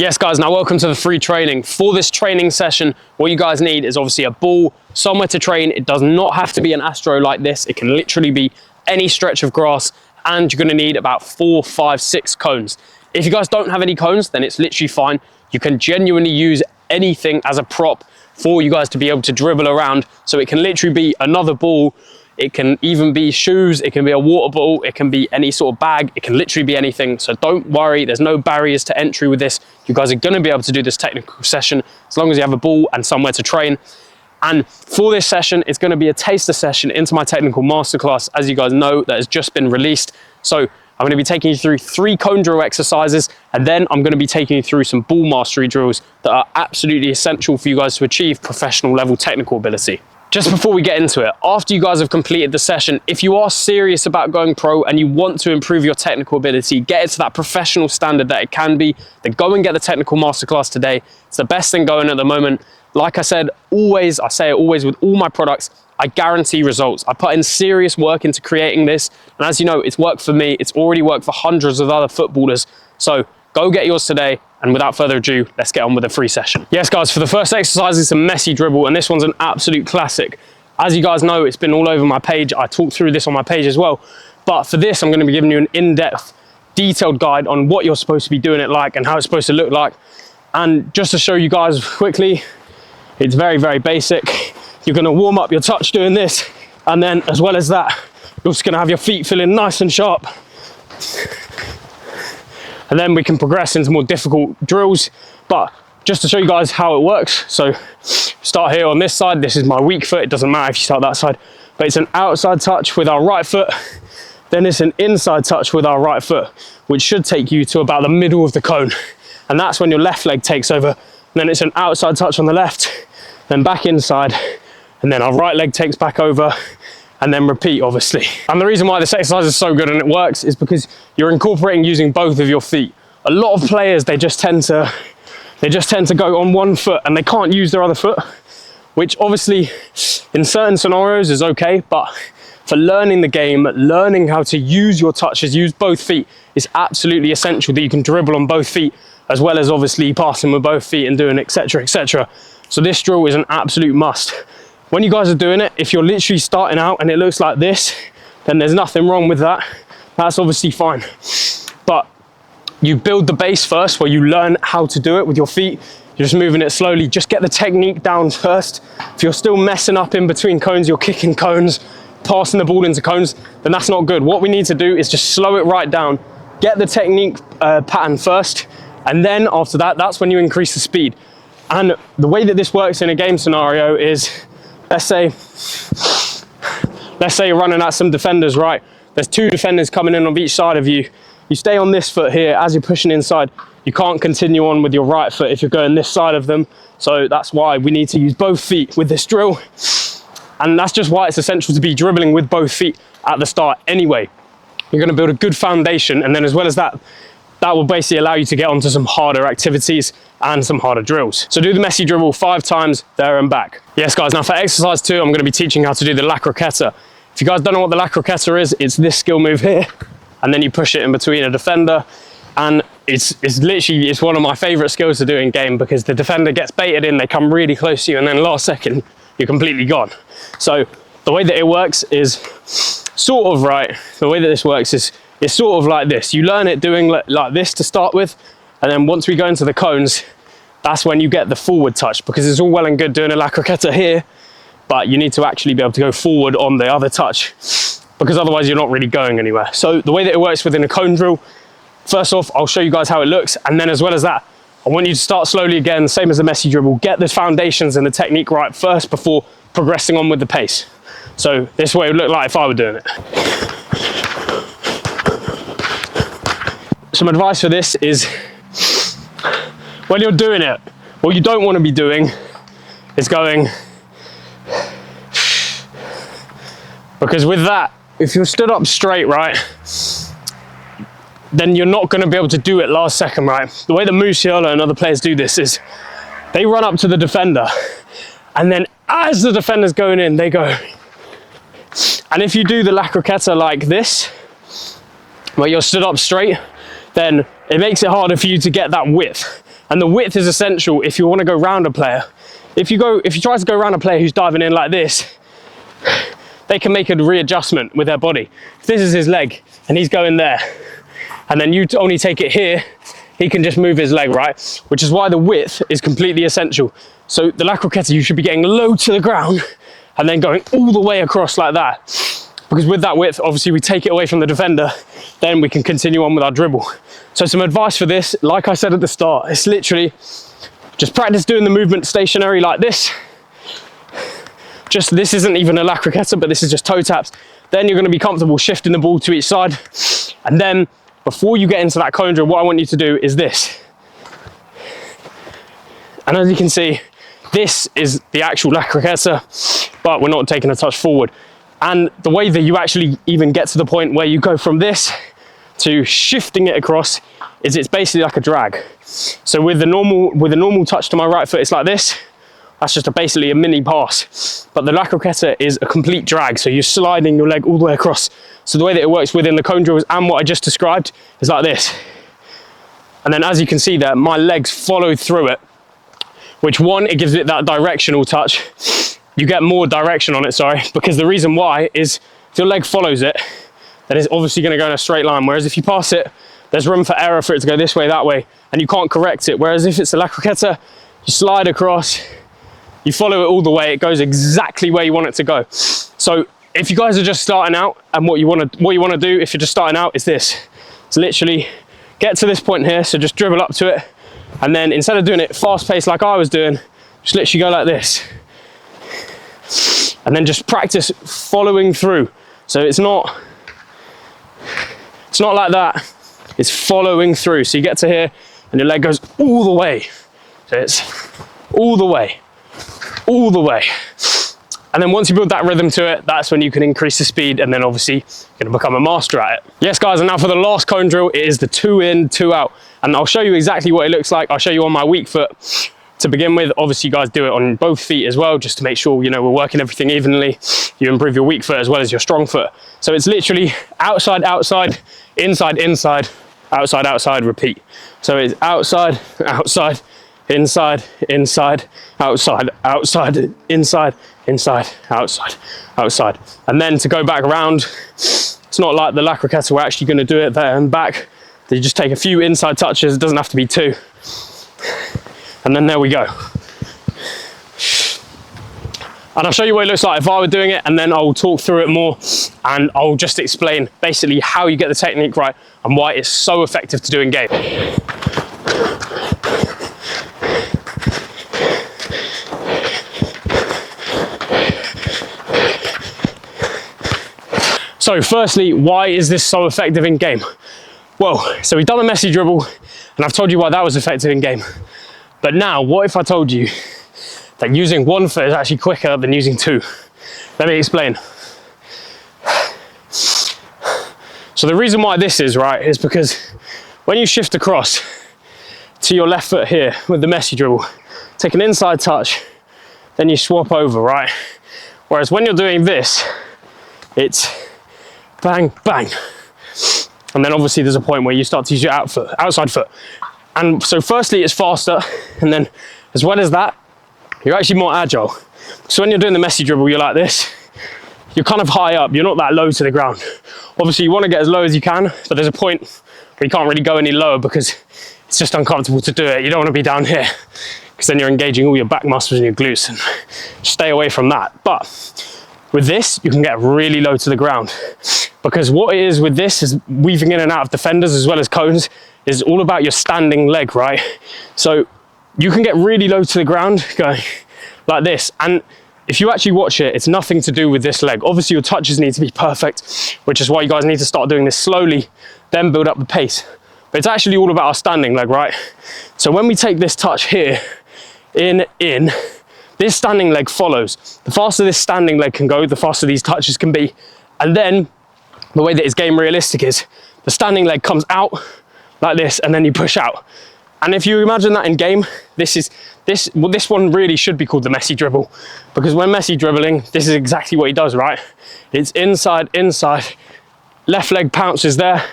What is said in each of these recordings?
Yes guys, now welcome to the free training. For this training session, what you guys need is obviously a ball, somewhere to train. It does not have to be an Astro like this. It can literally be any stretch of grass, and you're gonna need about 4, 5, 6 cones. If you guys don't have any cones, then it's literally fine. You can genuinely use anything as a prop for you guys to be able to dribble around. So it can literally be another ball. It can even be shoes, it can be a water bottle, it can be any sort of bag, it can literally be anything. So don't worry, there's no barriers to entry with this. You guys are gonna be able to do this technical session as long as you have a ball and somewhere to train. And for this session, it's gonna be a taster session into my technical masterclass, as you guys know, that has just been released. So I'm gonna be taking you through 3 cone drill exercises, and then I'm gonna be taking you through some ball mastery drills that are absolutely essential for you guys to achieve professional level technical ability. Just before we get into it, after you guys have completed the session, if you are serious about going pro and you want to improve your technical ability, get it to that professional standard that it can be, then go and get the technical masterclass today. It's the best thing going at the moment. Like I said, always, I say it always with all my products, I guarantee results. I put in serious work into creating this, and as you know, it's worked for me. It's already worked for hundreds of other footballers. So go get yours today. And without further ado, let's get on with the free session. Yes guys, for the first exercise, it's a Messi dribble, and this one's an absolute classic. As you guys know, it's been all over my page. I talked through this on my page as well. But for this, I'm gonna be giving you an in-depth, detailed guide on what you're supposed to be doing it like and how it's supposed to look like. And just to show you guys quickly, it's very, very basic. You're gonna warm up your touch doing this, and then as well as that, you're just gonna have your feet feeling nice and sharp. And then we can progress into more difficult drills. But just to show you guys how it works, so start here on this side. This is my weak foot. It doesn't matter if you start that side, but it's an outside touch with our right foot. Then it's an inside touch with our right foot, which should take you to about the middle of the cone. And that's when your left leg takes over. And then it's an outside touch on the left, then back inside, and then our right leg takes back over, and then repeat, obviously. And the reason why this exercise is so good and it works is because you're incorporating using both of your feet. A lot of players, they just tend to go on one foot and they can't use their other foot, which obviously in certain scenarios is okay, but for learning the game, learning how to use your touches, use both feet, is absolutely essential that you can dribble on both feet, as well as obviously passing with both feet and doing etc, etc. So this drill is an absolute must. When you guys are doing it, if you're literally starting out and it looks like this, then there's nothing wrong with that. That's obviously fine. But you build the base first, where you learn how to do it with your feet. You're just moving it slowly. Just get the technique down first. If you're still messing up in between cones, you're kicking cones, passing the ball into cones, then that's not good. What we need to do is just slow it right down. Get the technique pattern first, and then after that, that's when you increase the speed. And the way that this works in a game scenario is, let's say you're running at some defenders, right? There's 2 defenders coming in on each side of you. You stay on this foot here as you're pushing inside. You can't continue on with your right foot if you're going this side of them. So that's why we need to use both feet with this drill. And that's just why it's essential to be dribbling with both feet at the start anyway. You're gonna build a good foundation, and then as well as that, that will basically allow you to get onto some harder activities and some harder drills. So do the Messi dribble 5 times, there and back. Yes guys, now for exercise 2, I'm gonna be teaching how to do the La Croqueta. If you guys don't know what the La Croqueta is, it's this skill move here, and then you push it in between a defender. And it's literally one of my favorite skills to do in game, because the defender gets baited in, they come really close to you, and then last second, you're completely gone. So the way that it works is sort of right. The way that this works is, it's sort of like this. You learn it doing like this to start with, and then once we go into the cones, that's when you get the forward touch, because it's all well and good doing a La Croqueta here, but you need to actually be able to go forward on the other touch, because otherwise you're not really going anywhere. So the way that it works within a cone drill, first off, I'll show you guys how it looks, and then as well as that, I want you to start slowly again, same as the Messi dribble. Get the foundations and the technique right first before progressing on with the pace. So this way it would look like if I were doing it. Some advice for this is, when you're doing it, what you don't want to be doing is going, because with that, if you're stood up straight, right, then you're not going to be able to do it last second, right? The way that Musiala and other players do this is they run up to the defender, and then as the defender's going in, they go. And if you do the La Croqueta like this, where you're stood up straight, then it makes it harder for you to get that width. And the width is essential if you want to go round a player. If you try to go around a player who's diving in like this, they can make a readjustment with their body. If this is his leg and he's going there, and then you only take it here, he can just move his leg, right? Which is why the width is completely essential. So the La Croqueta, you should be getting low to the ground and then going all the way across like that. Because with that width, obviously we take it away from the defender, then we can continue on with our dribble. So some advice for this, like I said at the start, it's literally just practice doing the movement stationary like this. Just, this isn't even a La Croqueta, but this is just toe taps. Then you're gonna be comfortable shifting the ball to each side. And then before you get into that cone drill, what I want you to do is this. And as you can see, this is the actual La Croqueta, but we're not taking a touch forward. And the way that you actually even get to the point where you go from this to shifting it across is it's basically like a drag. So with the normal touch to my right foot, it's like this. That's just basically a mini pass. But the La Croqueta is a complete drag. So you're sliding your leg all the way across. So the way that it works within the cone drills and what I just described is like this. And then as you can see there, my legs follow through it, which one, it gives it that directional touch. You get more direction on it, sorry, because the reason why is if your leg follows it, then it's obviously going to go in a straight line. Whereas if you pass it, there's room for error for it to go this way, that way, and you can't correct it. Whereas if it's a La Croqueta, you slide across, you follow it all the way, it goes exactly where you want it to go. So if you guys are just starting out, and what you want to do if you're just starting out is this. It's literally get to this point here, so just dribble up to it, and then instead of doing it fast paced like I was doing, just literally go like this. And then just practice following through. So it's not like that, it's following through. So you get to here and your leg goes all the way. So it's all the way, all the way. And then once you build that rhythm to it, that's when you can increase the speed, and then obviously you're gonna become a master at it. Yes guys, and now for the last cone drill, it is the 2 in, 2 out. And I'll show you exactly what it looks like. I'll show you on my weak foot. To begin with, obviously you guys do it on both feet as well, just to make sure, you know, we're working everything evenly. You improve your weak foot as well as your strong foot. So it's literally outside, outside, inside, inside, outside, outside, repeat. So it's outside, outside, inside, inside, outside, outside, inside, inside, outside, outside. And then to go back around, it's not like the La Croqueta, we're actually gonna do it there and back. You just take a few inside touches, it doesn't have to be 2. And then there we go. And I'll show you what it looks like if I were doing it, and then I'll talk through it more, and I'll just explain basically how you get the technique right and why it's so effective to do in game. So firstly, why is this so effective in game? Well, so we've done the Messi dribble, and I've told you why that was effective in game. But now, what if I told you that using 1 foot is actually quicker than using 2? Let me explain. So the reason why this is, right, is because when you shift across to your left foot here with the Messi dribble, take an inside touch, then you swap over, right? Whereas when you're doing this, it's bang, bang. And then obviously there's a point where you start to use your outside foot. And so firstly, it's faster, and then as well as that, you're actually more agile. So when you're doing the Messi dribble, you're like this, you're kind of high up, you're not that low to the ground. Obviously you want to get as low as you can, but there's a point where you can't really go any lower because it's just uncomfortable to do it. You don't want to be down here, because then you're engaging all your back muscles and your glutes, and stay away from that. But with this, you can get really low to the ground, because what it is with this is weaving in and out of defenders as well as cones is all about your standing leg, right? So you can get really low to the ground going like this. And if you actually watch it, it's nothing to do with this leg. Obviously your touches need to be perfect, which is why you guys need to start doing this slowly, then build up the pace. But it's actually all about our standing leg, right? So when we take this touch here, in, this standing leg follows. The faster this standing leg can go, the faster these touches can be. And then the way that it's game realistic is the standing leg comes out like this, and then you push out. And if you imagine that in game, this one really should be called the Messi dribble, because when Messi dribbling, this is exactly what he does, right? It's inside, inside, left leg pounces there,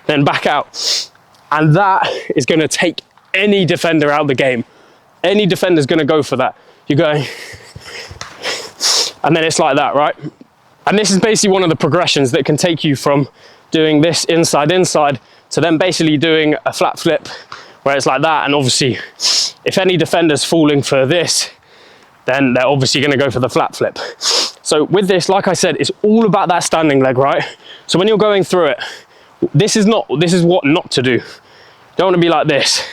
then back out. And that is going to take any defender out the game. Any defender's gonna go for that. You're going, and then it's like that, right? And this is basically one of the progressions that can take you from doing this inside to then basically doing a flat flip where it's like that. And obviously, if any defender's falling for this, then they're obviously gonna go for the flat flip. So with this, like I said, it's all about that standing leg, right? So when you're going through it, this is what not to do. You don't wanna be like this.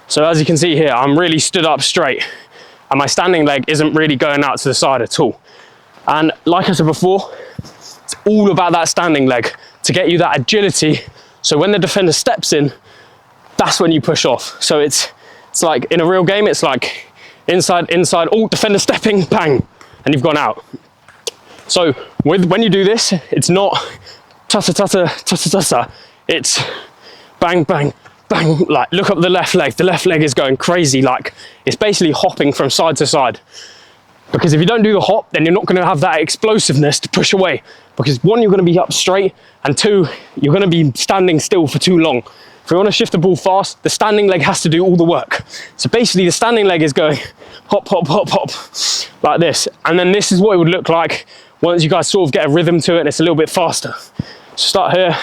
So as you can see here, I'm really stood up straight and my standing leg isn't really going out to the side at all. And like I said before, it's all about that standing leg to get you that agility. So when the defender steps in, that's when you push off. So it's like in a real game, it's like inside, oh, defender stepping, bang, and you've gone out. So when you do this, it's not tussa, it's bang, bang, bang, like look up the left leg is going crazy, like it's basically hopping from side to side. Because if you don't do the hop, then you're not gonna have that explosiveness to push away. Because one, you're gonna be up straight, and two, you're gonna be standing still for too long. If you wanna shift the ball fast, the standing leg has to do all the work. So basically the standing leg is going hop, hop, hop, hop, like this. And then this is what it would look like once you guys sort of get a rhythm to it and it's a little bit faster. So start here.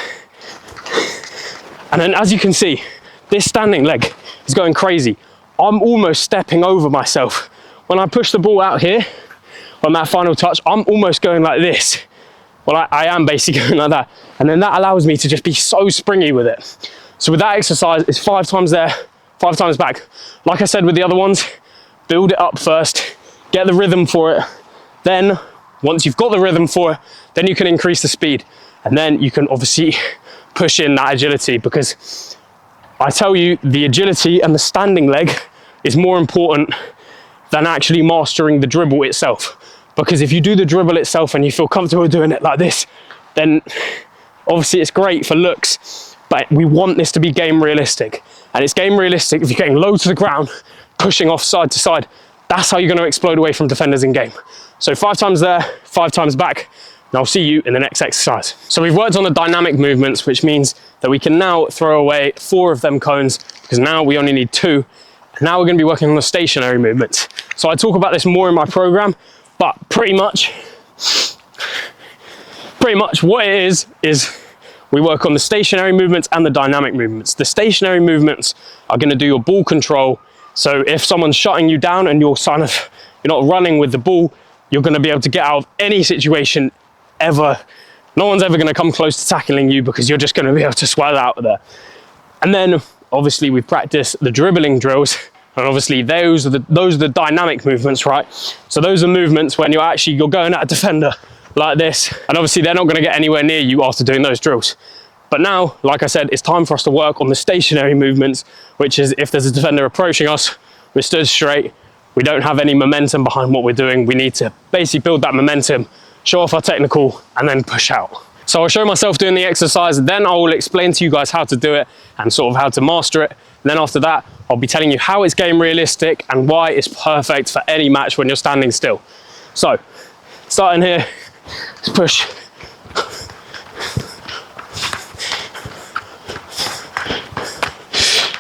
And then as you can see, this standing leg is going crazy. I'm almost stepping over myself. When I push the ball out here, on that final touch, I'm almost going like this. Well, I am basically going like that. And then that allows me to just be so springy with it. So with that exercise, it's 5 times there, 5 times back. Like I said with the other ones, build it up first, get the rhythm for it. Then, once you've got the rhythm for it, then you can increase the speed. And then you can obviously push in that agility, because I tell you, the agility and the standing leg is more important than actually mastering the dribble itself. Because if you do the dribble itself and you feel comfortable doing it like this, then obviously it's great for looks, but we want this to be game realistic. And it's game realistic if you're getting low to the ground, pushing off side to side. That's how you're going to explode away from defenders in game. So 5 times there, 5 times back, and I'll see you in the next exercise. So we've worked on the dynamic movements, which means that we can now throw away 4 of them cones, because now we only need 2. And now we're going to be working on the stationary movements. So I talk about this more in my program, but pretty much what it is we work on the stationary movements and the dynamic movements. The stationary movements are going to do your ball control. So if someone's shutting you down and you're not running with the ball, you're going to be able to get out of any situation ever. No one's ever going to come close to tackling you, because you're just going to be able to swell out of there. And then obviously we practice the dribbling drills, and obviously those are the dynamic movements, right? So those are movements when you're going at a defender like this, and obviously they're not going to get anywhere near you after doing those drills. But now, like I said, it's time for us to work on the stationary movements, which is if there's a defender approaching us, we're stood straight, we don't have any momentum behind what we're doing. We need to basically build that momentum, show off our technical, and then push out. So I'll show myself doing the exercise, then I will explain to you guys how to do it and sort of how to master it. And then after that, I'll be telling you how it's game realistic and why it's perfect for any match when you're standing still. So, starting here, let's push.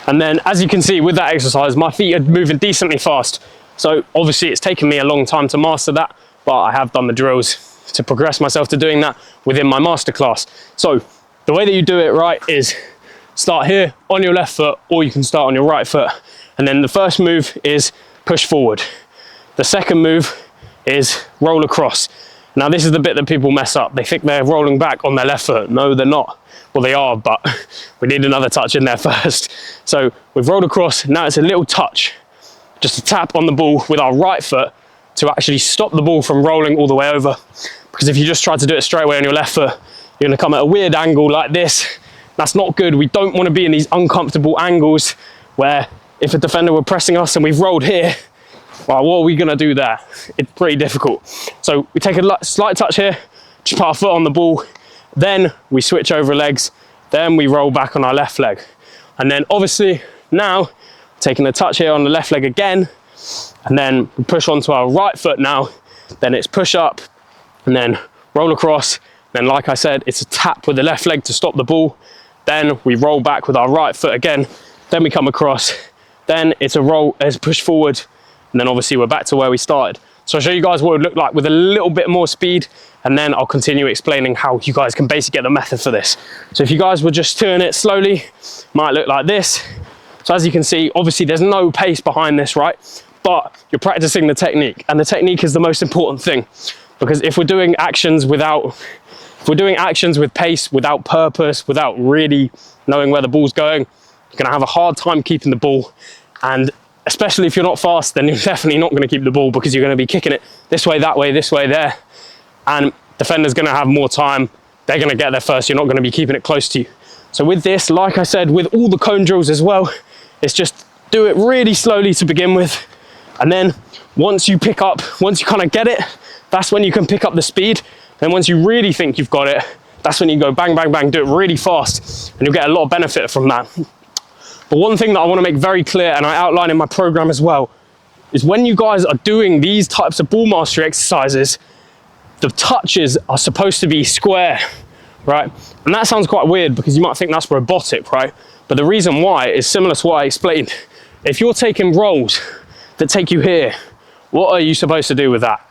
And then as you can see with that exercise, my feet are moving decently fast. So obviously it's taken me a long time to master that, but I have done the drills to progress myself to doing that within my masterclass. So the way that you do it right is start here on your left foot, or you can start on your right foot. And then the first move is push forward. The second move is roll across. Now this is the bit that people mess up. They think they're rolling back on their left foot. No, they're not. Well, they are, but we need another touch in there first. So we've rolled across, now it's a little touch. Just a tap on the ball with our right foot to actually stop the ball from rolling all the way over. Because if you just try to do it straight away on your left foot, you're gonna come at a weird angle like this. That's not good. We don't wanna be in these uncomfortable angles where if a defender were pressing us and we've rolled here, well, what are we gonna do there? It's pretty difficult. So we take a slight touch here, just put our foot on the ball, then we switch over legs, then we roll back on our left leg. And then obviously now, taking a touch here on the left leg again, and then we push onto our right foot now, then it's push up, and then roll across. Then like I said, it's a tap with the left leg to stop the ball. Then we roll back with our right foot again, then we come across, then it's a roll, it's push forward, and then obviously we're back to where we started. So I'll show you guys what it would look like with a little bit more speed, and then I'll continue explaining how you guys can basically get the method for this. So if you guys would just turn it slowly, it might look like this. So as you can see, obviously there's no pace behind this, right? But you're practicing the technique, and the technique is the most important thing, because if we're doing actions with pace, without purpose, without really knowing where the ball's going, you're gonna have a hard time keeping the ball. And especially if you're not fast, then you're definitely not gonna keep the ball, because you're gonna be kicking it this way, there. And defender's gonna have more time. They're gonna get there first. You're not gonna be keeping it close to you. So with this, like I said, with all the cone drills as well, it's just do it really slowly to begin with. And then once you kind of get it, that's when you can pick up the speed. Then once you really think you've got it, that's when you go bang, bang, bang, do it really fast, and you'll get a lot of benefit from that. But one thing that I want to make very clear, and I outline in my program as well, is when you guys are doing these types of ball mastery exercises, the touches are supposed to be square, right? And that sounds quite weird because you might think that's robotic, right? But the reason why is similar to what I explained. If you're taking rolls that take you here, what are you supposed to do with that?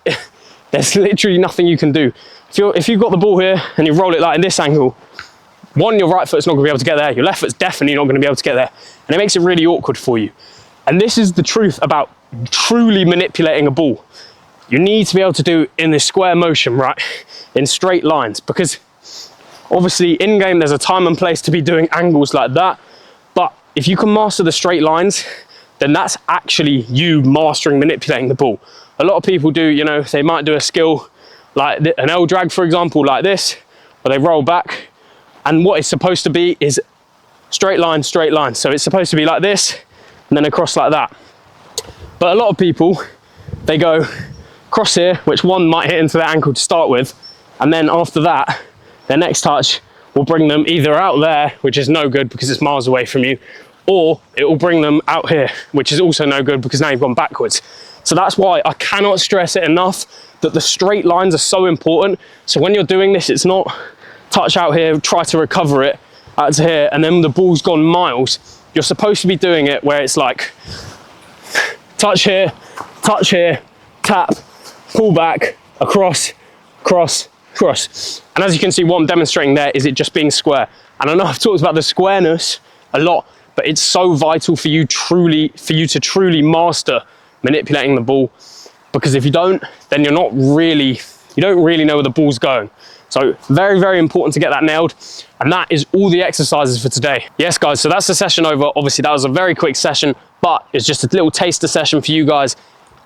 There's literally nothing you can do. If you've got the ball here and you roll it like in this angle, one, your right foot's not gonna be able to get there, your left foot's definitely not gonna be able to get there, and it makes it really awkward for you. And this is the truth about truly manipulating a ball. You need to be able to do in this square motion, right? In straight lines, because obviously in game there's a time and place to be doing angles like that, but if you can master the straight lines, then that's actually you mastering manipulating the ball. A lot of people do, you know, they might do a skill like an L drag, for example, like this, where they roll back, and what it's supposed to be is straight line, straight line. So it's supposed to be like this, and then across like that. But a lot of people, they go cross here, which one might hit into their ankle to start with, and then after that, their next touch will bring them either out there, which is no good because it's miles away from you, or it will bring them out here, which is also no good because now you've gone backwards. So that's why I cannot stress it enough that the straight lines are so important. So when you're doing this, it's not touch out here, try to recover it out to here, and then the ball's gone miles. You're supposed to be doing it where it's like touch here, tap, pull back, across, cross, cross. And as you can see, what I'm demonstrating there is it just being square. And I know I've talked about the squareness a lot, but it's so vital for you to truly master manipulating the ball, because if you don't, then you don't really know where the ball's going. So very, very important to get that nailed. And that is all the exercises for today. Yes, guys, so that's the session over. Obviously, that was a very quick session, but it's just a little taster session for you guys.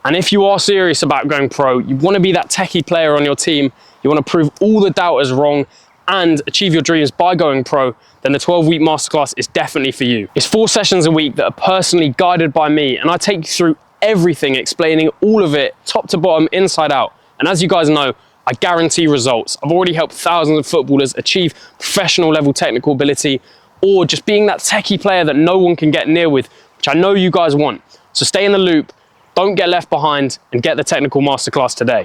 And if you are serious about going pro, you want to be that techie player on your team, you want to prove all the doubters wrong and achieve your dreams by going pro, then the 12-week masterclass is definitely for you. It's 4 sessions a week that are personally guided by me, and I take you through everything, explaining all of it, top to bottom, inside out. And as you guys know, I guarantee results. I've already helped thousands of footballers achieve professional level technical ability, or just being that techie player that no one can get near with, which I know you guys want. So stay in the loop, don't get left behind, and get the technical masterclass today.